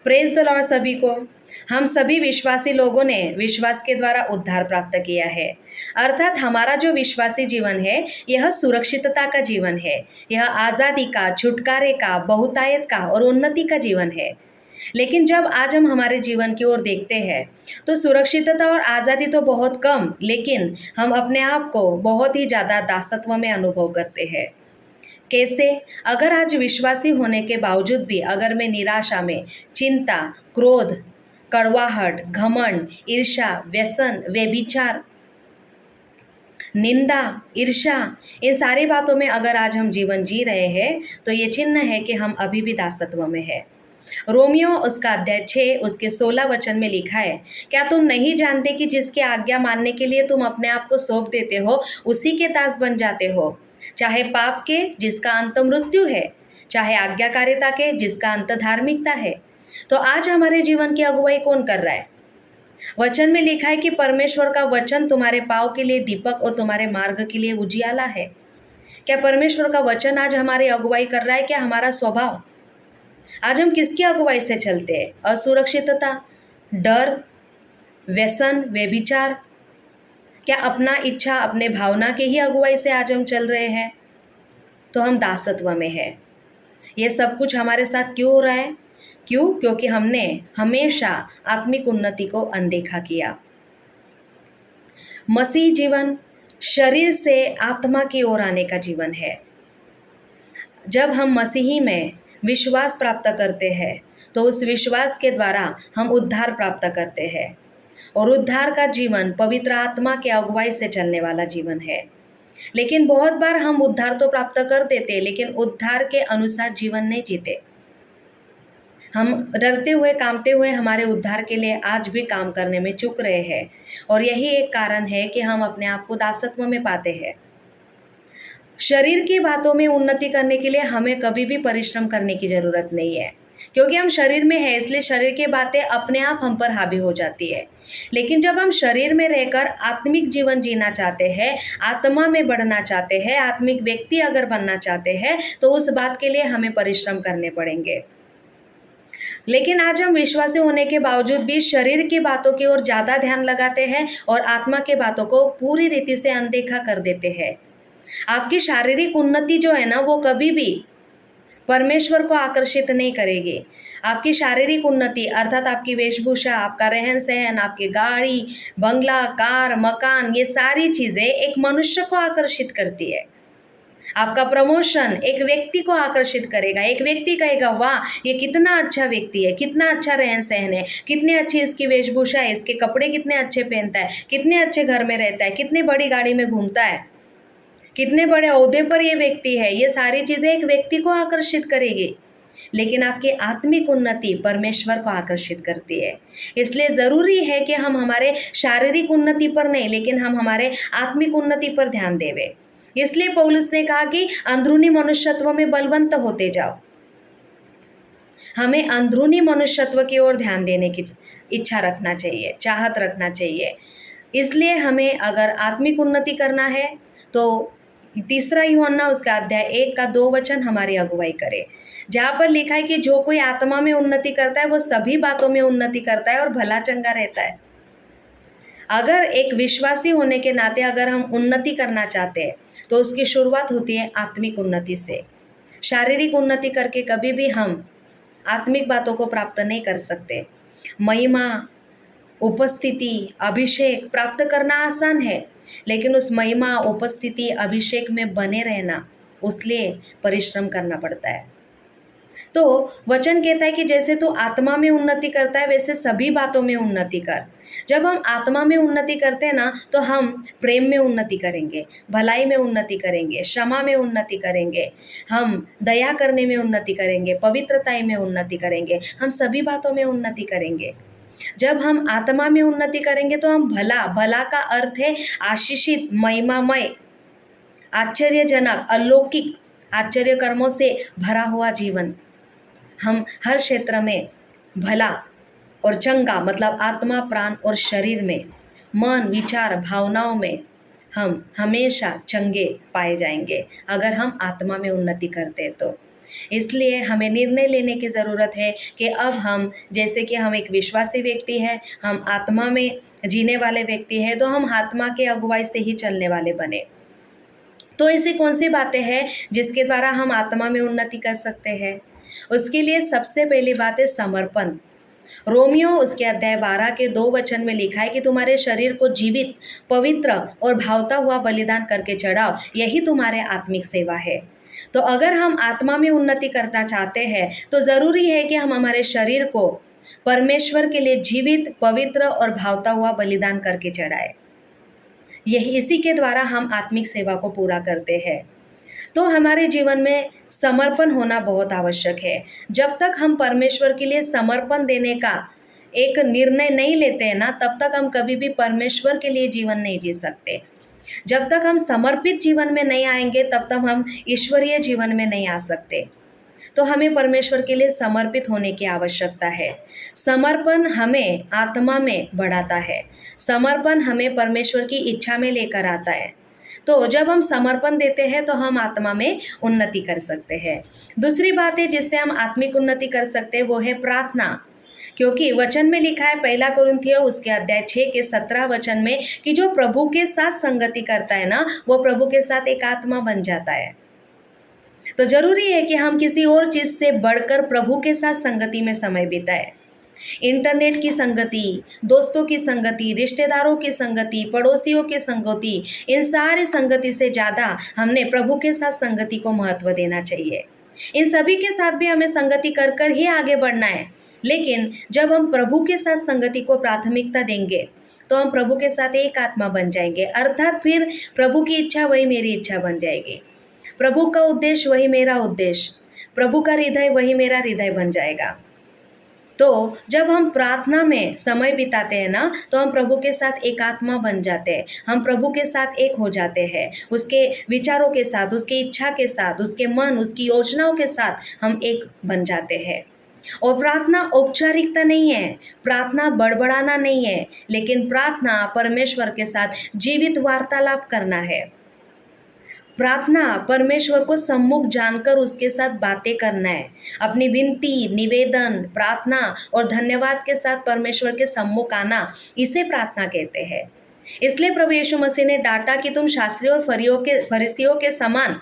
Praise the Lord सभी को। हम सभी विश्वासी लोगों ने विश्वास के द्वारा उद्धार प्राप्त किया है, अर्थात हमारा जो विश्वासी जीवन है यह सुरक्षितता का जीवन है, यह आज़ादी का, छुटकारे का, बहुतायत का और उन्नति का जीवन है। लेकिन जब आज हम हमारे जीवन की ओर देखते हैं तो सुरक्षितता और आज़ादी तो बहुत कम, लेकिन हम अपने आप को बहुत ही ज़्यादा दासत्व में अनुभव करते हैं। कैसे? अगर आज विश्वासी होने के बावजूद भी अगर मैं निराशा में, चिंता, क्रोध, कड़वाहट, घमंड, ईर्ष्या, व्यसन, व्यभिचार, निंदा, ईर्ष्या, इन सारी बातों में अगर आज हम जीवन जी रहे हैं तो ये चिन्ह है कि हम अभी भी दासत्व में है। रोमियो उसका अध्याय 6 उसके 16 वचन में लिखा है, क्या तुम नहीं जानते कि जिसकी आज्ञा मानने के लिए तुम अपने आप को सौंप देते हो उसी के दास बन जाते हो, चाहे पाप के जिसका अंत मृत्यु है, चाहे आज्ञाकारिता के जिसका अंत धार्मिकता है। तो आज हमारे जीवन की अगुवाई कौन कर रहा है? वचन में लिखा है कि परमेश्वर का वचन तुम्हारे पाँव के लिए दीपक और तुम्हारे मार्ग के लिए उजियाला है। क्या परमेश्वर का वचन आज हमारी अगुवाई कर रहा है? क्या हमारा स्वभाव? आज हम किसकी अगुवाई से चलते हैं? असुरक्षितता, डर, व्यसन, व्यभिचार, क्या अपना इच्छा, अपने भावना के ही अगुवाई से आज हम चल रहे हैं? तो हम दासत्व में है। ये सब कुछ हमारे साथ क्यों हो रहा है? क्यों? क्योंकि हमने हमेशा आत्मिक उन्नति को अनदेखा किया। मसीह जीवन शरीर से आत्मा की ओर आने का जीवन है। जब हम मसीही में विश्वास प्राप्त करते हैं तो उस विश्वास के द्वारा हम उद्धार प्राप्त करते हैं, और उद्धार का जीवन पवित्र आत्मा के अगुवाई से चलने वाला जीवन है। लेकिन बहुत बार हम उद्धार तो प्राप्त कर देते, लेकिन उद्धार के अनुसार जीवन नहीं जीते। हम डरते हुए, कांपते हुए हमारे उद्धार के लिए आज भी काम करने में चूक रहे हैं, और यही एक कारण है कि हम अपने आप को दासत्व में पाते हैं। शरीर की बातों में उन्नति करने के लिए हमें कभी भी परिश्रम करने की ज़रूरत नहीं है, क्योंकि हम शरीर में हैं, इसलिए शरीर की बातें अपने आप हम पर हावी हो जाती है। लेकिन जब हम शरीर में रहकर आत्मिक जीवन जीना चाहते हैं, आत्मा में बढ़ना चाहते हैं, आत्मिक व्यक्ति अगर बनना चाहते हैं, तो उस बात के लिए हमें परिश्रम करने पड़ेंगे। लेकिन आज हम विश्वासी होने के बावजूद भी शरीर की बातों की ओर ज़्यादा ध्यान लगाते हैं और आत्मा के बातों को पूरी रीति से अनदेखा कर देते हैं। आपकी शारीरिक उन्नति जो है ना, वो कभी भी परमेश्वर को आकर्षित नहीं करेगी। आपकी शारीरिक उन्नति अर्थात आपकी वेशभूषा, आपका रहन सहन, आपकी गाड़ी, बंगला, कार, मकान, ये सारी चीज़ें एक मनुष्य को आकर्षित करती है। आपका प्रमोशन एक व्यक्ति को आकर्षित करेगा। एक व्यक्ति कहेगा, वाह ये कितना अच्छा व्यक्ति है, कितना अच्छा रहन सहन है, कितनी अच्छी इसकी वेशभूषा है, इसके कपड़े कितने अच्छे पहनता है, कितने अच्छे घर में रहता है, कितनी बड़ी गाड़ी में घूमता है, कितने बड़े ओहदे पर ये व्यक्ति है। ये सारी चीज़ें एक व्यक्ति को आकर्षित करेगी, लेकिन आपकी आत्मिक उन्नति परमेश्वर को आकर्षित करती है। इसलिए ज़रूरी है कि हम हमारे शारीरिक उन्नति पर नहीं, लेकिन हम हमारे आत्मिक उन्नति पर ध्यान देवे। इसलिए पौलुस ने कहा कि अंदरूनी मनुष्यत्व में बलवंत होते जाओ। हमें अंदरूनी मनुष्यत्व की ओर ध्यान देने की इच्छा रखना चाहिए, चाहत रखना चाहिए। इसलिए हमें अगर आत्मिक उन्नति करना है तो तीसरा यूहन्ना उसका अध्याय 1 का 2 वचन हमारी अगुवाई करे, जहाँ पर लिखा है कि जो कोई आत्मा में उन्नति करता है वो सभी बातों में उन्नति करता है और भला चंगा रहता है। अगर एक विश्वासी होने के नाते अगर हम उन्नति करना चाहते हैं तो उसकी शुरुआत होती है आत्मिक उन्नति से। शारीरिक उन्नति करके कभी भी हम आत्मिक बातों को प्राप्त नहीं कर सकते। महिमा, उपस्थिति, अभिषेक प्राप्त करना आसान है, लेकिन उस महिमा, उपस्थिति, अभिषेक में बने रहना, उसलिए परिश्रम करना पड़ता है। तो वचन कहता है कि जैसे तू आत्मा में उन्नति करता है वैसे सभी बातों में उन्नति कर। जब हम आत्मा में उन्नति करते हैं ना, तो हम प्रेम में उन्नति करेंगे, भलाई में उन्नति करेंगे, क्षमा में उन्नति करेंगे, हम दया करने में उन्नति करेंगे, पवित्रता में उन्नति करेंगे, हम सभी बातों में उन्नति करेंगे। जब हम आत्मा में उन्नति करेंगे तो हम भला का अर्थ है आशीषित, महिमामय, आश्चर्यजनक, अलौकिक, आश्चर्य कर्मों से भरा हुआ जीवन। हम हर क्षेत्र में भला और चंगा, मतलब आत्मा, प्राण और शरीर में, मन, विचार, भावनाओं में हम हमेशा चंगे पाए जाएंगे अगर हम आत्मा में उन्नति करते हैं तो। इसलिए हमें निर्णय लेने की ज़रूरत है कि अब हम, जैसे कि हम एक विश्वासी व्यक्ति हैं, हम आत्मा में जीने वाले व्यक्ति हैं, तो हम आत्मा के अगुवाई से ही चलने वाले बने। तो ऐसी कौन सी बातें हैं जिसके द्वारा हम आत्मा में उन्नति कर सकते हैं? उसके लिए सबसे पहली बात है समर्पण। रोमियो उसके अध्याय 12 के 2 वचन में लिखा है कि तुम्हारे शरीर को जीवित, पवित्र और भावता हुआ बलिदान करके चढ़ाओ, यही तुम्हारे आत्मिक सेवा है। तो अगर हम आत्मा में उन्नति करना चाहते हैं तो ज़रूरी है कि हम हमारे शरीर को परमेश्वर के लिए जीवित, पवित्र और भावता हुआ बलिदान करके चढ़ाएं। यही इसी के द्वारा हम आत्मिक सेवा को पूरा करते हैं। तो हमारे जीवन में समर्पण होना बहुत आवश्यक है। जब तक हम परमेश्वर के लिए समर्पण देने का एक निर्णय नहीं लेते हैं ना, तब तक हम कभी भी परमेश्वर के लिए जीवन नहीं जी सकते। जब तक हम समर्पित जीवन में नहीं आएंगे, तब तक हम ईश्वरीय जीवन में नहीं आ सकते। तो हमें परमेश्वर के लिए समर्पित होने की आवश्यकता है। समर्पण हमें आत्मा में बढ़ाता है। समर्पण हमें परमेश्वर की इच्छा में लेकर आता है। तो जब हम समर्पण देते हैं तो हम आत्मा में उन्नति कर सकते हैं। दूसरी बात है जिससे हम आत्मिक उन्नति कर सकते हैं, वो है प्रार्थना। क्योंकि वचन में लिखा है 1 कुरिन्थियों उसके अध्याय 6 के 17 वचन में कि जो प्रभु के साथ संगति करता है ना, वो प्रभु के साथ एक आत्मा बन जाता है। तो जरूरी है कि हम किसी और चीज़ से बढ़कर प्रभु के साथ संगति में समय बिताएं। इंटरनेट की संगति, दोस्तों की संगति, रिश्तेदारों की संगति, पड़ोसियों की संगति, इन सारी संगति से ज़्यादा हमने प्रभु के साथ संगति को महत्व देना चाहिए। इन सभी के साथ भी हमें संगति कर कर ही आगे बढ़ना है, लेकिन जब हम प्रभु के साथ संगति को प्राथमिकता देंगे तो हम प्रभु के साथ एक आत्मा बन जाएंगे। अर्थात फिर प्रभु की इच्छा वही मेरी इच्छा बन जाएगी, प्रभु का उद्देश्य वही मेरा उद्देश्य, प्रभु का हृदय वही मेरा हृदय बन जाएगा। तो जब हम प्रार्थना में समय बिताते हैं ना, तो हम प्रभु के साथ एक आत्मा बन जाते हैं। हम प्रभु के साथ एक हो जाते हैं, उसके विचारों के साथ, उसकी इच्छा के साथ, उसके मन, उसकी योजनाओं के साथ हम एक बन जाते हैं। और प्रार्थना औपचारिकता नहीं है, प्रार्थना बड़बड़ाना नहीं है, लेकिन प्रार्थना परमेश्वर के साथ जीवित वार्तालाप करना है। प्रार्थना परमेश्वर को सम्मुख जानकर उसके साथ बातें करना है। अपनी विनती, निवेदन, प्रार्थना और धन्यवाद के साथ परमेश्वर के सम्मुख आना, इसे प्रार्थना कहते हैं। इसलिए प्रभु यीशु मसीह ने डांटा कि तुम शास्त्रियों और फरीसियों के समान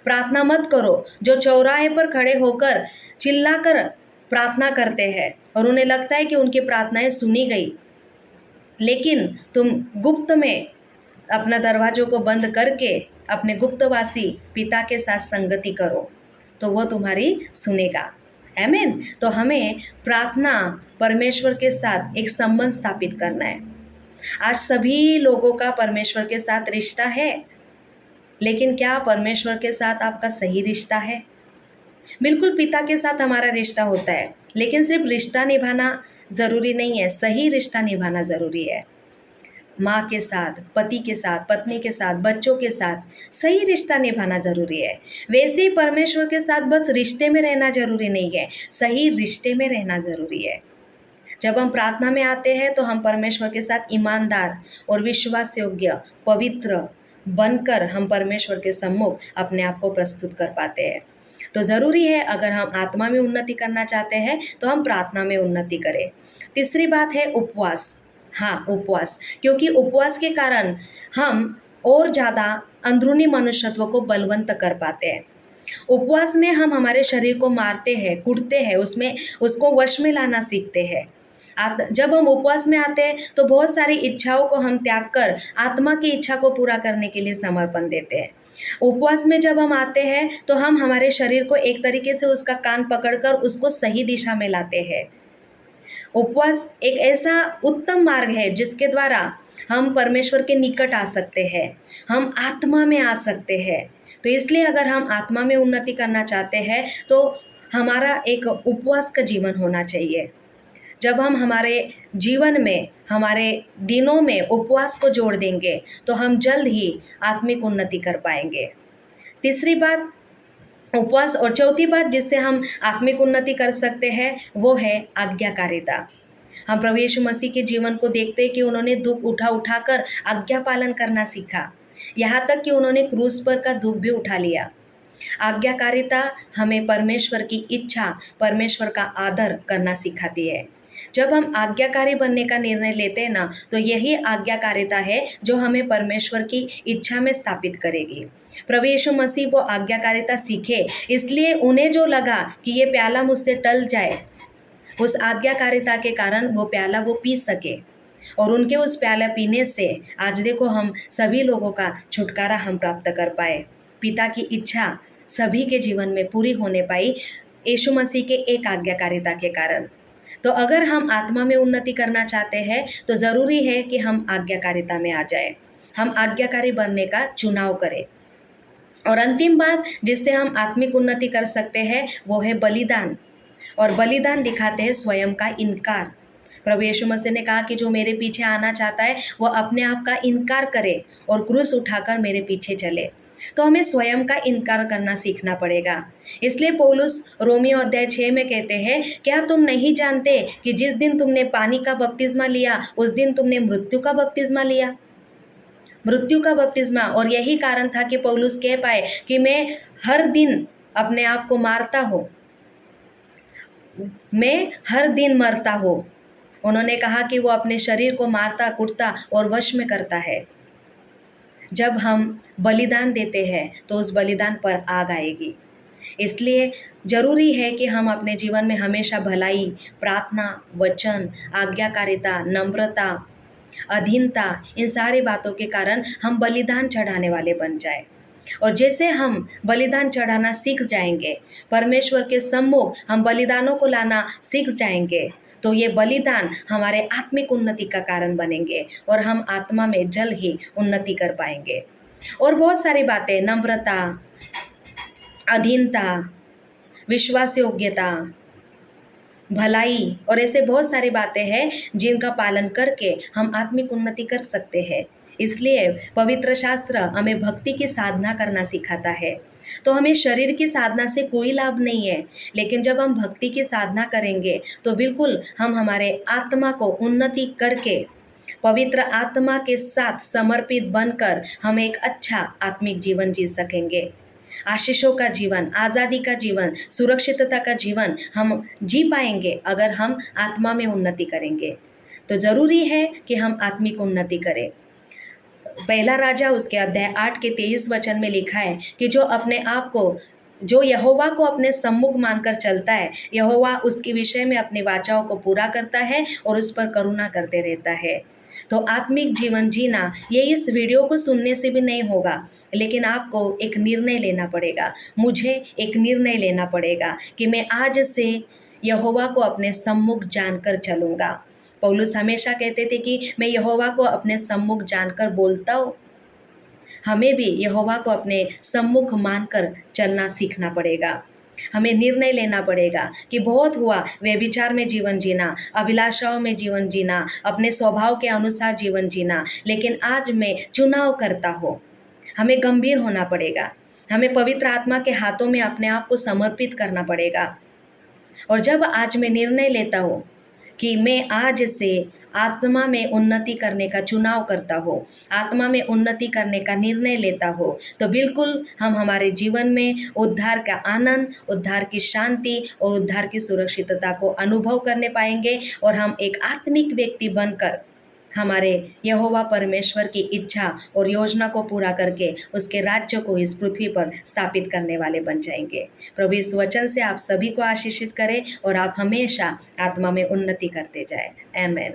प्रार्थना मत करो, जो चौराहे पर खड़े होकर चिल्लाकर प्रार्थना करते हैं और उन्हें लगता है कि उनकी प्रार्थनाएं सुनी गई, लेकिन तुम गुप्त में अपना दरवाजों को बंद करके अपने गुप्तवासी पिता के साथ संगति करो, तो वो तुम्हारी सुनेगा। आमीन। तो हमें प्रार्थना परमेश्वर के साथ एक संबंध स्थापित करना है। आज सभी लोगों का परमेश्वर के साथ रिश्ता है, लेकिन क्या परमेश्वर के साथ आपका सही रिश्ता है? बिल्कुल पिता के साथ हमारा रिश्ता होता है, लेकिन सिर्फ रिश्ता निभाना ज़रूरी नहीं है, सही रिश्ता निभाना ज़रूरी है। माँ के साथ, पति के साथ, पत्नी के साथ, बच्चों के साथ सही रिश्ता निभाना ज़रूरी है। वैसे ही परमेश्वर के साथ बस रिश्ते में रहना ज़रूरी नहीं है, सही रिश्ते में रहना ज़रूरी है। जब हम प्रार्थना में आते हैं तो हम परमेश्वर के साथ ईमानदार और विश्वास योग्य, पवित्र बनकर हम परमेश्वर के सम्मुख अपने आप को प्रस्तुत कर पाते हैं। तो ज़रूरी है, अगर हम आत्मा में उन्नति करना चाहते हैं तो हम प्रार्थना में उन्नति करें। तीसरी बात है उपवास। हाँ, उपवास, क्योंकि उपवास के कारण हम और ज़्यादा अंदरूनी मनुष्यत्व को बलवंत कर पाते हैं। उपवास में हम हमारे शरीर को मारते हैं, कूटते हैं, उसमें उसको वश में लाना सीखते हैं। जब हम उपवास में आते हैं तो बहुत सारी इच्छाओं को हम त्याग कर आत्मा की इच्छा को पूरा करने के लिए समर्पण देते हैं। उपवास में जब हम आते हैं तो हम हमारे शरीर को एक तरीके से उसका कान पकड़कर उसको सही दिशा में लाते हैं। उपवास एक ऐसा उत्तम मार्ग है जिसके द्वारा हम परमेश्वर के निकट आ सकते हैं, हम आत्मा में आ सकते हैं। तो इसलिए अगर हम आत्मा में उन्नति करना चाहते हैं तो हमारा एक उपवास का जीवन होना चाहिए। जब हम हमारे जीवन में, हमारे दिनों में उपवास को जोड़ देंगे तो हम जल्द ही आत्मिक उन्नति कर पाएंगे। तीसरी बात उपवास, और चौथी बात जिससे हम आत्मिक उन्नति कर सकते हैं वो है आज्ञाकारिता। हम प्रभु यीशु मसीह के जीवन को देखते हैं कि उन्होंने दुख उठा उठाकर आज्ञा पालन करना सीखा, यहाँ तक कि उन्होंने क्रूस पर का दुख भी उठा लिया। आज्ञाकारिता हमें परमेश्वर की इच्छा, परमेश्वर का आदर करना सिखाती है। जब हम आज्ञाकारी बनने का निर्णय लेते हैं ना, तो यही आज्ञाकारिता है जो हमें परमेश्वर की इच्छा में स्थापित करेगी। प्रभु यीशु मसीह वो आज्ञाकारिता सीखे, इसलिए उन्हें जो लगा कि ये प्याला मुझसे टल जाए, उस आज्ञाकारिता के कारण वो प्याला वो पी सके, और उनके उस प्याला पीने से आज देखो हम सभी लोगों का छुटकारा हम प्राप्त कर पाए। पिता की इच्छा सभी के जीवन में पूरी होने पाई यीशु मसीह के एक आज्ञाकारिता के कारण। तो अगर हम आत्मा में उन्नति करना चाहते हैं तो ज़रूरी है कि हम आज्ञाकारिता में आ जाए, हम आज्ञाकारी बनने का चुनाव करें। और अंतिम बात जिससे हम आत्मिक उन्नति कर सकते हैं वो है बलिदान। और बलिदान दिखाते हैं स्वयं का इनकार। प्रभु यीशु मसीह ने कहा कि जो मेरे पीछे आना चाहता है वो अपने आप का इनकार करे और क्रूस उठाकर मेरे पीछे चले। तो हमें स्वयं का इनकार करना सीखना पड़ेगा। इसलिए पौलुस रोमियो अध्याय 6 में कहते हैं, क्या तुम नहीं जानते कि जिस दिन तुमने पानी का बपतिस्मा लिया उस दिन तुमने मृत्यु का बपतिस्मा लिया। मृत्यु का बपतिस्मा। और यही कारण था कि पौलुस कह पाए कि मैं हर दिन अपने आप को मारता हूँ, मैं हर दिन मरता हूँ। उन्होंने कहा कि वो अपने शरीर को मारता कूटता और वश में करता है। जब हम बलिदान देते हैं तो उस बलिदान पर आग आएगी। इसलिए ज़रूरी है कि हम अपने जीवन में हमेशा भलाई, प्रार्थना, वचन, आज्ञाकारिता, नम्रता, अधीनता, इन सारी बातों के कारण हम बलिदान चढ़ाने वाले बन जाए। और जैसे हम बलिदान चढ़ाना सीख जाएंगे, परमेश्वर के सम्मुख हम बलिदानों को लाना सीख जाएंगे, तो ये बलिदान हमारे आत्मिक उन्नति का कारण बनेंगे और हम आत्मा में जल्द ही उन्नति कर पाएंगे। और बहुत सारी बातें, नम्रता, अधीनता, विश्वास योग्यता, भलाई और ऐसे बहुत सारी बातें हैं जिनका पालन करके हम आत्मिक उन्नति कर सकते हैं। इसलिए पवित्र शास्त्र हमें भक्ति की साधना करना सिखाता है। तो हमें शरीर की साधना से कोई लाभ नहीं है, लेकिन जब हम भक्ति की साधना करेंगे तो बिल्कुल हम हमारे आत्मा को उन्नति करके पवित्र आत्मा के साथ समर्पित बनकर हम एक अच्छा आत्मिक जीवन जी सकेंगे। आशीषों का जीवन, आज़ादी का जीवन, सुरक्षितता का जीवन हम जी पाएंगे अगर हम आत्मा में उन्नति करेंगे। तो ज़रूरी है कि हम आत्मिक उन्नति करें। पहला राजा उसके अध्याय 8 के 23 वचन में लिखा है कि जो यहोवा को अपने सम्मुख मानकर चलता है, यहोवा उसके विषय में अपनी वाचाओं को पूरा करता है और उस पर करुणा करते रहता है। तो आत्मिक जीवन जीना ये इस वीडियो को सुनने से भी नहीं होगा, लेकिन आपको एक निर्णय लेना पड़ेगा। मुझे एक निर्णय लेना पड़ेगा कि मैं आज से यहोवा को अपने सम्मुख जानकर चलूँगा। पौलुस हमेशा कहते थे कि मैं यहोवा को अपने सम्मुख जानकर बोलता हूँ। हमें भी यहोवा को अपने सम्मुख मानकर चलना सीखना पड़ेगा। हमें निर्णय लेना पड़ेगा कि बहुत हुआ व्यभिचार में जीवन जीना, अभिलाषाओं में जीवन जीना, अपने स्वभाव के अनुसार जीवन जीना, लेकिन आज मैं चुनाव करता हूँ। हमें गंभीर होना पड़ेगा। हमें पवित्र आत्मा के हाथों में अपने आप को समर्पित करना पड़ेगा। और जब आज मैं निर्णय लेता हूँ कि मैं आज से आत्मा में उन्नति करने का चुनाव करता हो, आत्मा में उन्नति करने का निर्णय लेता हो, तो बिल्कुल हम हमारे जीवन में उद्धार का आनंद, उद्धार की शांति और उद्धार की सुरक्षितता को अनुभव करने पाएंगे और हम एक आत्मिक व्यक्ति बनकर हमारे यहोवा परमेश्वर की इच्छा और योजना को पूरा करके उसके राज्य को इस पृथ्वी पर स्थापित करने वाले बन जाएंगे। प्रभु इस वचन से आप सभी को आशीषित करें और आप हमेशा आत्मा में उन्नति करते जाएं। आमीन।